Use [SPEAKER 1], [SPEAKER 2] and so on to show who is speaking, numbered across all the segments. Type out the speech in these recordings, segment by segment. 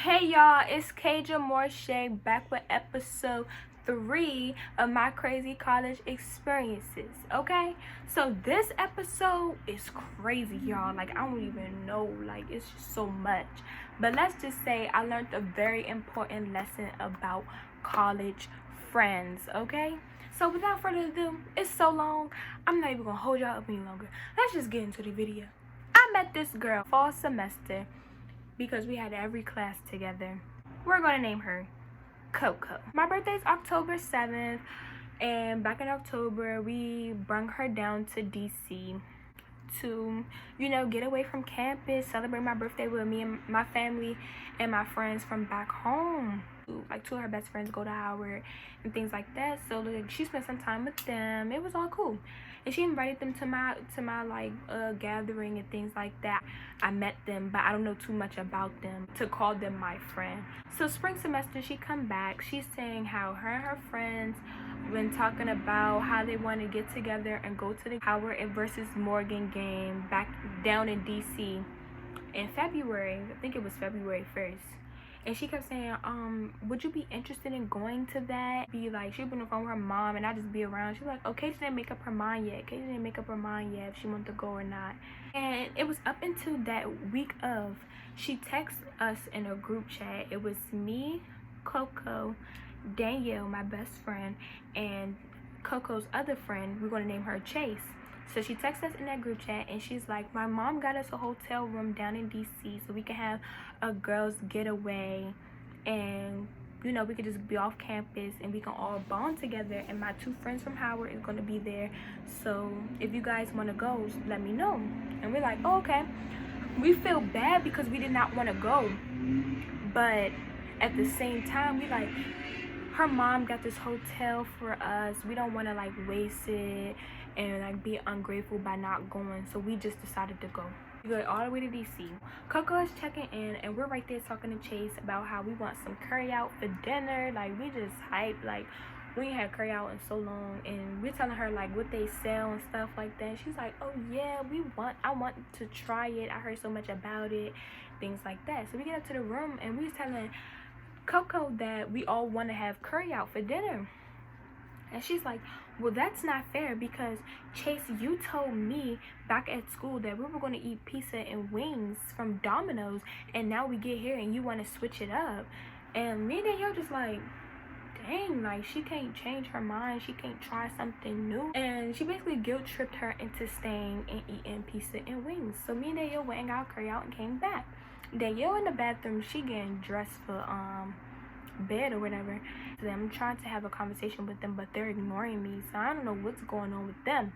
[SPEAKER 1] Hey y'all, it's Kaja Morshay back with episode 3 of my crazy college experiences. Okay, so this episode is crazy, y'all. Like, I don't even know, like, it's just so much. But let's just say I learned a very important lesson about college friends. Okay, so without further ado, it's so long, I'm not even gonna hold y'all up any longer. Let's just get into the video. I met this girl fall semester because we had every class together. We're gonna name her Coco. My birthday is October 7th, and back in October, we brung her down to DC to, get away from campus, celebrate my birthday with me and my family and my friends from back home. Like, two of her best friends go to Howard and things like that, so like, she spent some time with them. It was all cool, and she invited them to my like gathering and things like that. I met them, but I don't know too much about them to call them my friend. So spring semester, she come back. She's saying how her and her friends been talking about how they want to get together and go to the Howard versus Morgan game back down in DC in February. I think it was February 1st. And she kept saying, would you be interested in going to that? Be like, she'd been on the phone with her mom, and I just be around. She's like, okay, she didn't make up her mind yet. Katie didn't make up her mind yet if she wanted to go or not. And it was up until that week of, she texted us in a group chat. It was me, Coco, Danielle, my best friend, and Coco's other friend. We're going to name her Chase. So she texted us in that group chat, and she's like, my mom got us a hotel room down in DC so we can have a girls getaway, and we could just be off campus and we can all bond together, and my two friends from Howard is going to be there, so if you guys want to go, let me know. And we're like, oh, okay. We feel bad because we did not want to go, but at the same time, we like, her mom got this hotel for us. We don't want to like waste it and like be ungrateful by not going, so we just decided to go. We go all the way to DC. Coco is checking in, and we're right there talking to Chase about how we want some curry out for dinner. Like, we just hyped, like we ain't had curry out in so long, and we're telling her like what they sell and stuff like that. She's like, oh yeah, I want to try it. I heard so much about it, things like that. So we get up to the room, and we was telling Coco that we all want to have curry out for dinner. And she's like, well, that's not fair because, Chase, you told me back at school that we were going to eat pizza and wings from Domino's, and now we get here and you want to switch it up. And me and Danielle just like, dang, like, she can't change her mind. She can't try something new. And she basically guilt tripped her into staying and eating pizza and wings. So me and Danielle went and got curry out and came back. Danielle in the bathroom, she getting dressed for bed or whatever. So I'm trying to have a conversation with them, but they're ignoring me, so I don't know what's going on with them.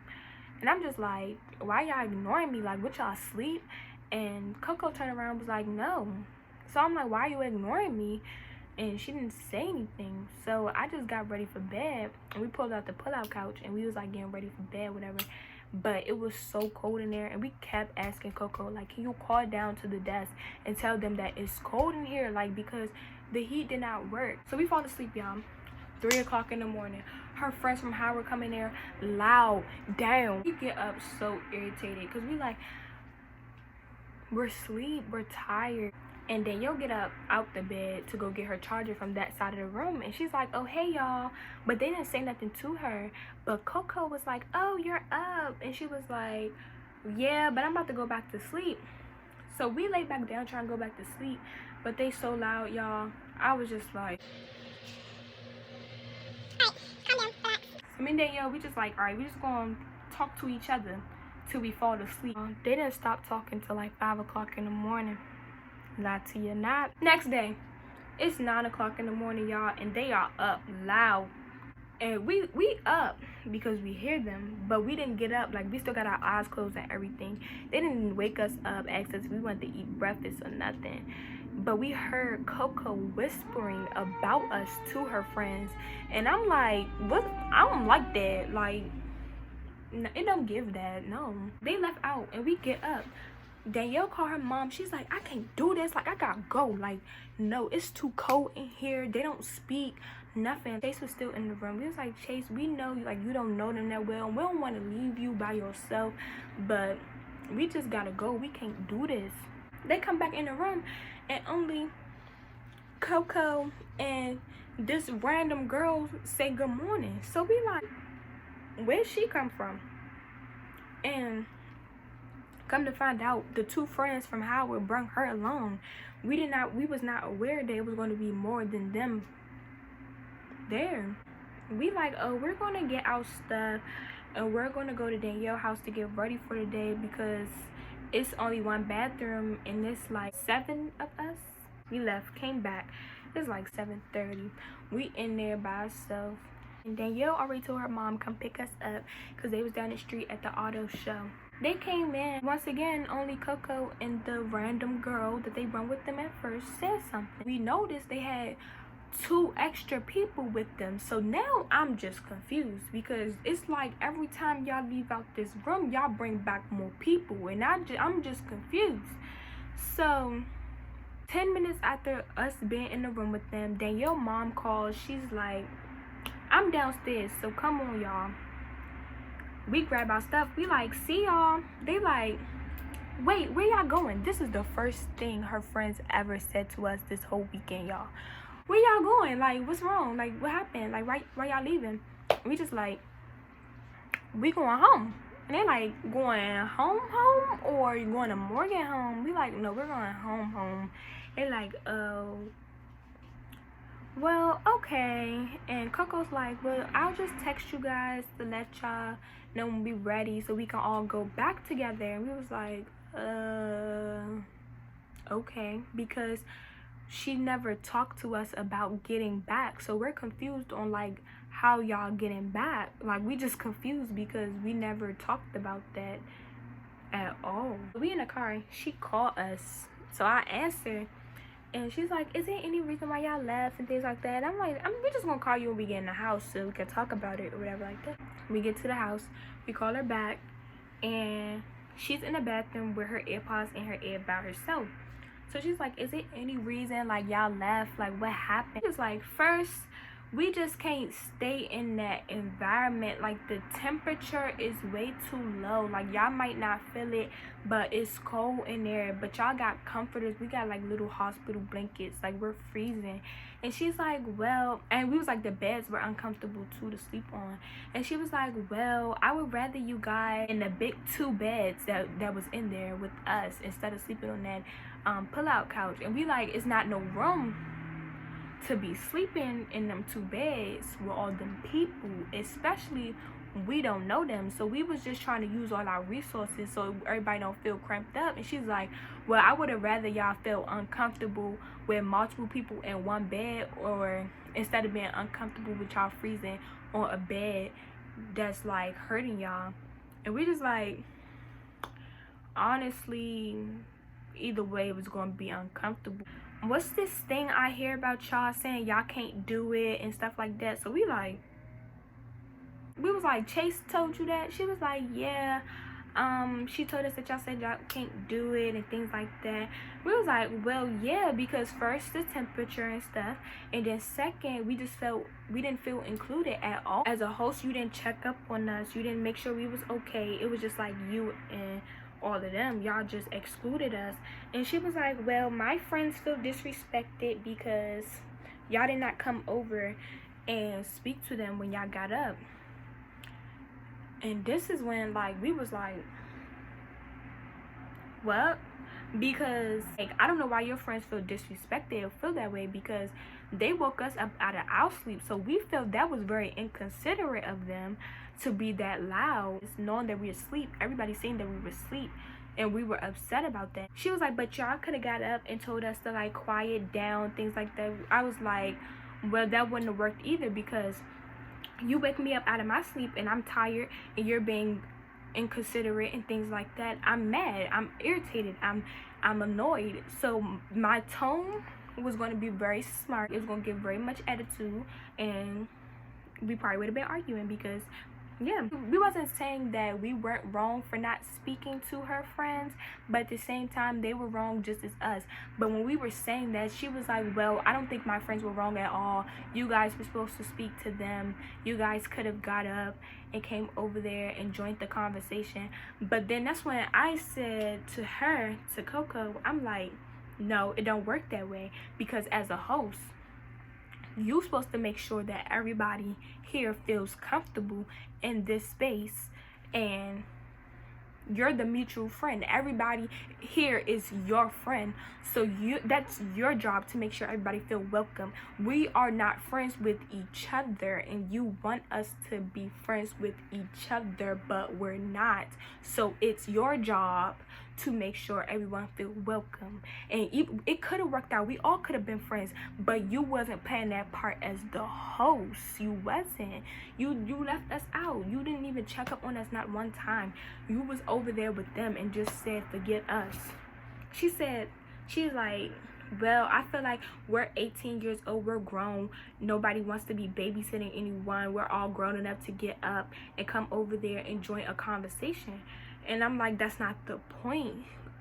[SPEAKER 1] And I'm just like, why y'all ignoring me? Like, what, y'all asleep? And Coco turned around and was like, no. So I'm like, why are you ignoring me? And she didn't say anything. So I just got ready for bed, and we pulled out the pull-out couch, and we was like getting ready for bed, whatever. But it was so cold in there, and we kept asking Coco, like, can you call down to the desk and tell them that it's cold in here, like, because the heat did not work. So we fall asleep, y'all. 3 o'clock in the morning. Her friends from Howard come in there loud, down. We get up so irritated because we like, we're asleep, we're tired. And then you'll get up out the bed to go get her charger from that side of the room, and she's like, oh, hey y'all. But they didn't say nothing to her. But Coco was like, oh, you're up. And she was like, yeah, but I'm about to go back to sleep. So we lay back down trying to go back to sleep, but they so loud, y'all. I was just like, I mean, Danielle, we just like, all right, we just gonna talk to each other till we fall asleep. They didn't stop talking till like 5 o'clock in the morning. Not to you not. Next day, it's 9 o'clock in the morning, y'all, and they are up loud. And we up because we hear them, but we didn't get up. Like, we still got our eyes closed and everything. They didn't wake us up, ask us if we wanted to eat breakfast or nothing. But we heard Coco whispering about us to her friends, and I'm like, what? I don't like that. Like, it don't give that. No. They left out, and we get up. Danielle called her mom. She's like, I can't do this. Like, I gotta go. Like, no, it's too cold in here. They don't speak nothing. Chase was still in the room. We was like, Chase, we know, like, you don't know them that well. We don't want to leave you by yourself, but we just gotta go. We can't do this. They come back in the room, and only Coco and this random girl say good morning. So we like, where'd she come from? And come to find out, the two friends from Howard brought her along. We was not aware that it was going to be more than them there. We like, oh, we're going to get our stuff and we're going to go to Danielle's house to get ready for the day because it's only one bathroom and it's like 7 of us. We left, came back. It's like 7:30. We in there by ourselves. And Danielle already told her mom come pick us up because they was down the street at the auto show. They came in. Once again, only Coco and the random girl that they run with them at first said something. We noticed they had 2 extra people with them. So now I'm just confused because it's like every time y'all leave out this room, y'all bring back more people. And I'm just confused. So 10 minutes after us being in the room with them, Danielle's mom calls. She's like, I'm downstairs, so come on, y'all. We grab our stuff. We like, see y'all. They like, wait, where y'all going? This is the first thing her friends ever said to us this whole weekend, y'all. Where y'all going? Like, what's wrong? Like, what happened? Like, why y'all leaving? We just like, we going home. And they're like, going home or you going to Morgan home? We like, no, we're going home. They're like, oh, well, okay. And Coco's like, well, I'll just text you guys to let y'all know when we ready so we can all go back together. And we was like, okay, because she never talked to us about getting back. So we're confused on like how y'all getting back. Like, we just confused because we never talked about that at all. We in the car, she called us. So I answered. And she's like, is there any reason why y'all left and things like that? I'm like, we're just gonna call you when we get in the house so we can talk about it or whatever like that. We get to the house, we call her back, and she's in the bathroom with her AirPods in her ear by herself. So she's like, is it any reason like y'all left? Like, what happened? It's like, first, we just can't stay in that environment. Like, the temperature is way too low. Like, y'all might not feel it, but it's cold in there. But y'all got comforters. We got like little hospital blankets. Like, we're freezing. And she's like, well, and we was like, the beds were uncomfortable too to sleep on. And she was like, well, I would rather you guys in the big 2 beds that was in there with us instead of sleeping on that pull-out couch. And we like, it's not no room to be sleeping in them 2 beds with all them people, especially we don't know them. So we was just trying to use all our resources so everybody don't feel cramped up. And she's like, well, I would have rather y'all feel uncomfortable with multiple people in one bed, or instead of being uncomfortable with y'all freezing on a bed that's like hurting y'all. And we just like, honestly, either way it was going to be uncomfortable. What's this thing I hear about y'all saying y'all can't do it and stuff like that? So we was like, Chase told you that? She was like, yeah, she told us that y'all said y'all can't do it and things like that. We was like, well, yeah, because first the temperature and stuff, and then second, we didn't feel included at all. As a host, you didn't check up on us, you didn't make sure we was okay. It was just like you and all of them, y'all just excluded us. And she was like, well, my friends feel disrespected because y'all did not come over and speak to them when y'all got up. And this is when like we was like, what? Because like, I don't know why your friends feel disrespected or feel that way, because they woke us up out of our sleep. So we felt that was very inconsiderate of them to be that loud, knowing that we were asleep. Everybody saying that we were asleep, and we were upset about that. She was like, but y'all could have got up and told us to like quiet down, things like that. I was like, well, that wouldn't have worked either, because you wake me up out of my sleep and I'm tired and you're being inconsiderate and things like that. I'm mad, I'm irritated, I'm annoyed. So my tone was going to be very smart. It was going to give very much attitude, and we probably would have been arguing, because yeah, we wasn't saying that we weren't wrong for not speaking to her friends, but at the same time they were wrong just as us. But when we were saying that, she was like, well, I don't think my friends were wrong at all. You guys were supposed to speak to them. You guys could have got up and came over there and joined the conversation. But then that's when I said to her, to Coco, I'm like, No, it don't work that way, because as a host, you're supposed to make sure that everybody here feels comfortable in this space, and you're the mutual friend. Everybody here is your friend, so that's your job to make sure everybody feel welcome. We are not friends with each other, and you want us to be friends with each other, but we're not. So it's your job to make sure everyone feel welcome. And it could have worked out. We all could have been friends, but you wasn't playing that part as the host. You wasn't. You left us out. You didn't even check up on us not one time. You was over there with them and just said, forget us. She's like, well, I feel like we're 18 years old. We're grown. Nobody wants to be babysitting anyone. We're all grown enough to get up and come over there and join a conversation. And I'm like, that's not the point.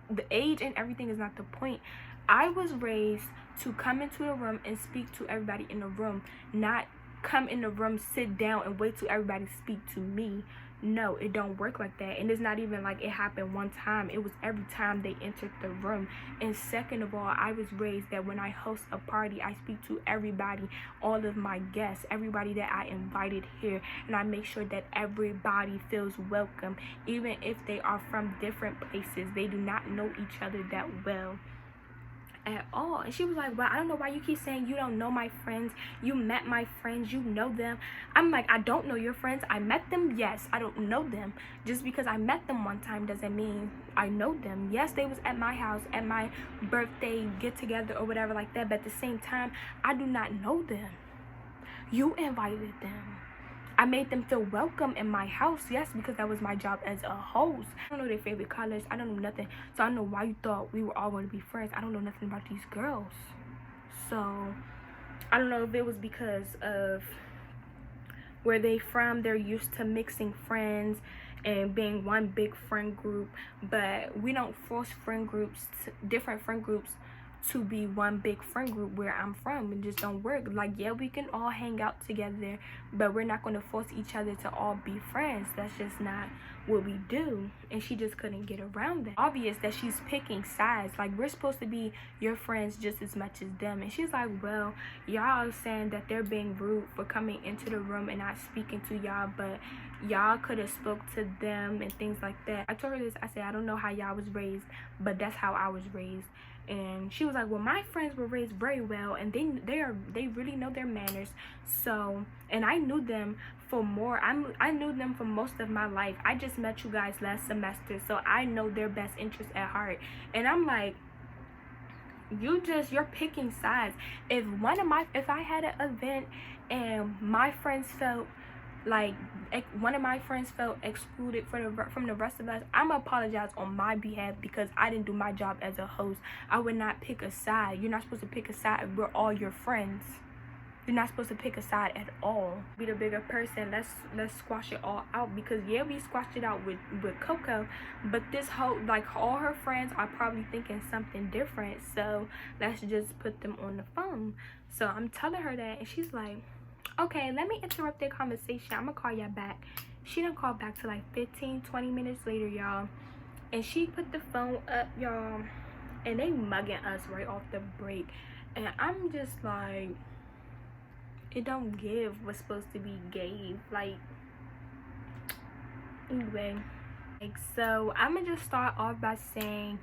[SPEAKER 1] The age and everything is not the point. I was raised to come into the room and speak to everybody in the room, not come in the room, sit down, and wait till everybody speak to me. No, it don't work like that. And it's not even like it happened one time. It was every time they entered the room. And second of all, I was raised that when I host a party, I speak to everybody, all of my guests, everybody that I invited here, and I make sure that everybody feels welcome, even if they are from different places. They do not know each other that well at all. And she was like, well, I don't know why you keep saying you don't know my friends. You met my friends, you know them. I'm like, I don't know your friends. I met them, yes. I don't know them. Just because I met them one time doesn't mean I know them. Yes, they was at my house at my birthday get together or whatever like that, but at the same time, I do not know them. You invited them. I made them feel welcome in my house, yes, because that was my job as a host. I don't know their favorite colors. I don't know nothing. So I don't know why you thought we were all going to be friends. I don't know nothing about these girls. So I don't know if it was because of where they from. They're used to mixing friends and being one big friend group. But we don't force friend groups, different friend groups, to be one big friend group where I'm from. It just don't work. Like, yeah, we can all hang out together, but we're not going to force each other to all be friends. That's just not what we do. And she just couldn't get around that. Obvious that she's picking sides. Like, we're supposed to be your friends just as much as them. And she's like, well, y'all are saying that they're being rude for coming into the room and not speaking to y'all, but y'all could have spoke to them and things like that. I told her this. I said, I don't know how y'all was raised, but that's how I was raised. And she was like, well, my friends were raised very well, and they really know their manners. So, and I knew them for more. I knew them for most of my life. I just met you guys last semester, so I know their best interest at heart. And I'm like, you're picking sides. If I had an event and my friends felt like one of my friends felt excluded from the rest of us, I'm gonna apologize on my behalf because I didn't do my job as a host. I would not pick a side. You're not supposed to pick a side. We're all your friends. You're not supposed to pick a side at all. Be the bigger person. Let's squash it all out, because yeah, we squashed it out with Coco, but this whole, like, all her friends are probably thinking something different. So let's just put them on the phone. So I'm telling her that, and she's like, okay, let me interrupt their conversation. I'm gonna call y'all back. She didn't call back till like 15-20 minutes later, y'all. And she put the phone up, y'all, and they mugging us right off the break. And I'm just like, it don't give what's supposed to be gave. Like, anyway, like, so I'm gonna just start off by saying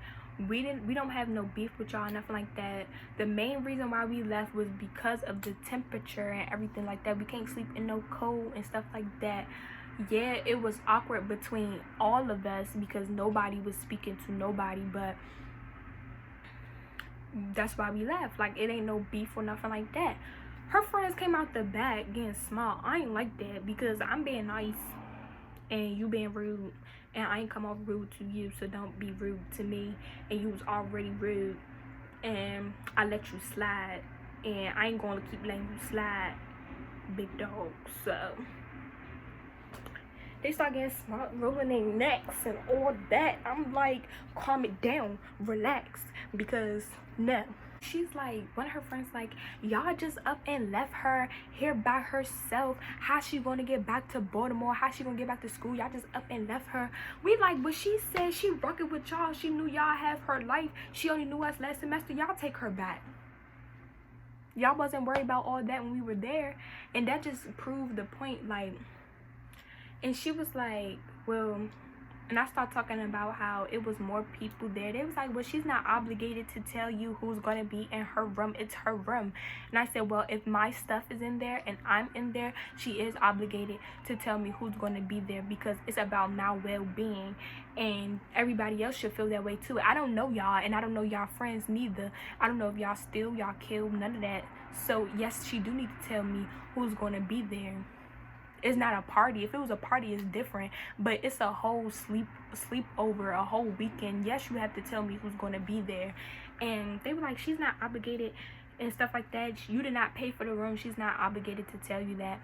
[SPEAKER 1] we don't have no beef with y'all, nothing like that. The main reason why we left was because of the temperature and everything like that. We can't sleep in no cold and stuff like that. Yeah, it was awkward between all of us because nobody was speaking to nobody, but that's why we left. Like, it ain't no beef or nothing like that. Her friends came out the back getting small. I ain't like that because I'm being nice and you being rude, and I ain't come off rude to you, so don't be rude to me. And you was already rude, and I let you slide, and I ain't gonna keep letting you slide, big dog. So they start getting smart, rolling their necks and all that. I'm like, calm it down, relax, because no, She's like, one of her friends like, y'all just up and left her here by herself. How she gonna get back to Baltimore? How she gonna get back to school? Y'all just up and left her. We like, but she said she rocking with y'all. She knew y'all have her life. She only knew us last semester. Y'all take her back. Y'all wasn't worried about all that when we were there. And that just proved the point. Like, and she was like, well, and I started talking about how it was more people there. They was like, well, she's not obligated to tell you who's going to be in her room. It's her room. And I said, well, if my stuff is in there and I'm in there, she is obligated to tell me who's going to be there, because it's about my well-being. And everybody else should feel that way too. I don't know y'all, and I don't know y'all friends neither. I don't know if y'all steal, y'all kill, none of that. So yes, she do need to tell me who's going to be there. It's not a party. If it was a party, it's different, but it's a whole sleepover, a whole weekend. Yes, you have to tell me who's going to be there. And they were like, she's not obligated and stuff like that. You did not pay for the room. She's not obligated to tell you that.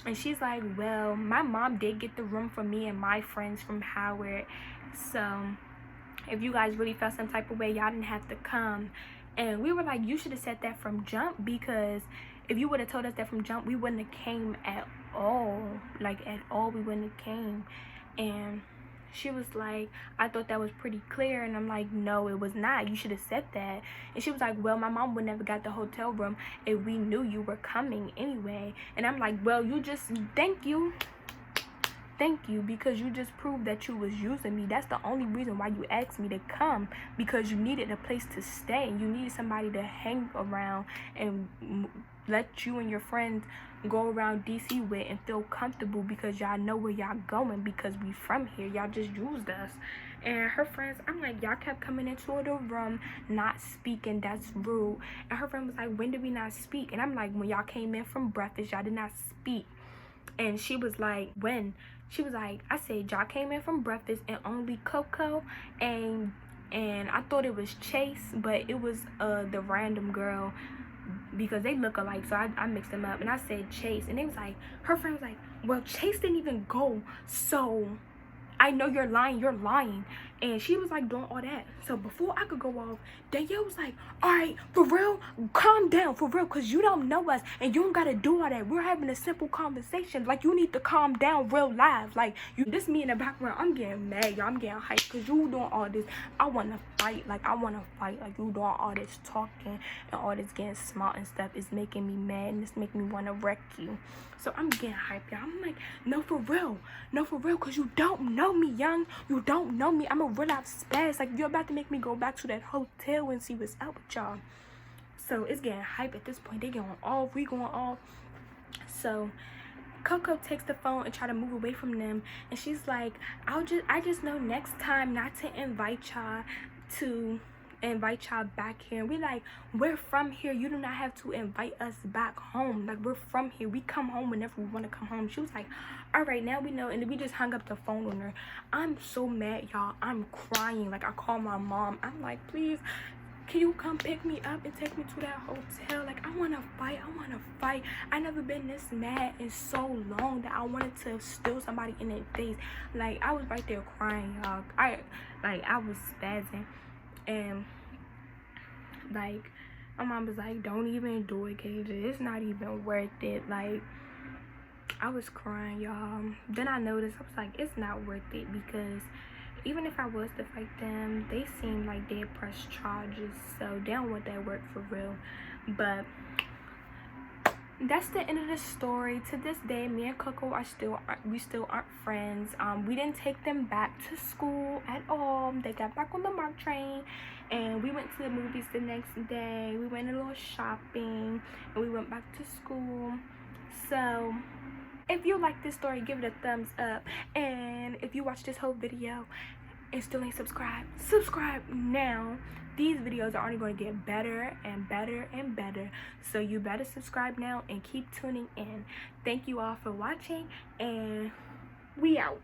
[SPEAKER 1] And she's like, well, my mom did get the room for me and my friends from Howard, so if you guys really felt some type of way, y'all didn't have to come. And we were like, you should have said that from jump, because if you would have told us that from jump, we wouldn't have came at all. Like, at all, we wouldn't have came. And she was like, I thought that was pretty clear. And I'm like, no, it was not. You should have said that. And she was like, well, my mom would never got the hotel room if we knew you were coming anyway. And I'm like, well, you just, thank you, because you just proved that you was using me. That's the only reason why you asked me to come, because you needed a place to stay. You needed somebody to hang around and let you and your friends go around DC with and feel comfortable, because y'all know where y'all going, because we from here. Y'all just used us. And her friends, I'm like, y'all kept coming into the room not speaking. That's rude. And her friend was like, when did we not speak? And I'm like, when y'all came in from breakfast, y'all did not speak. And she was like, when? She was like, I said, y'all came in from breakfast and only Coco and I thought it was Chase, but it was the random girl, because they look alike, so I mixed them up. And I said Chase, and they was like, her friend was like, well, Chase didn't even go, so I know you're lying. And she was like doing all that. So before I could go off, Danielle was like, all right, for real, calm down, for real, because you don't know us and you don't got to do all that. We're having a simple conversation. Like, you need to calm down real live. Like, this me in the background, I'm getting mad, y'all. I'm getting hyped because you doing all this. I want to fight. Like, Like, you doing all this talking and all this getting smart and stuff is making me mad, and it's making me want to wreck you. So I'm getting hyped, y'all. I'm like, no, for real, because you don't know me, young. You don't know me. I'm a real life spaz. Like, you're about to make me go back to that hotel and see what's up with y'all. So it's getting hype at this point. They going off, we going off. So Coco takes the phone and try to move away from them, and she's like, I just know next time not to invite y'all back here. And we like, we're from here. You do not have to invite us back home. Like, we're from here. We come home whenever we want to come home. She was like, all right, now we know. And then we just hung up the phone on her. I'm so mad, y'all. I'm crying. Like, I called my mom. I'm like, please, can you come pick me up and take me to that hotel? Like, I want to fight. I never been this mad in so long that I wanted to steal somebody in their face. Like, I was right there crying, y'all. I was spazzing. And like, my mom was like, don't even do it, KJ. It's not even worth it. Like, I was crying, y'all. Then I noticed, I was like, it's not worth it, because even if I was to fight them, they seem like they press charges, so they don't want that work for real. But that's the end of the story. To this day, me and Coco we still aren't friends. We didn't take them back to school at all. They got back on the MARC train, and we went to the movies the next day. We went a little shopping, and we went back to school. So if you like this story, give it a thumbs up. And if you watch this whole video and still ain't subscribed, subscribe now. These videos are only going to get better and better and better, so you better subscribe now and keep tuning in. Thank you all for watching, and we out.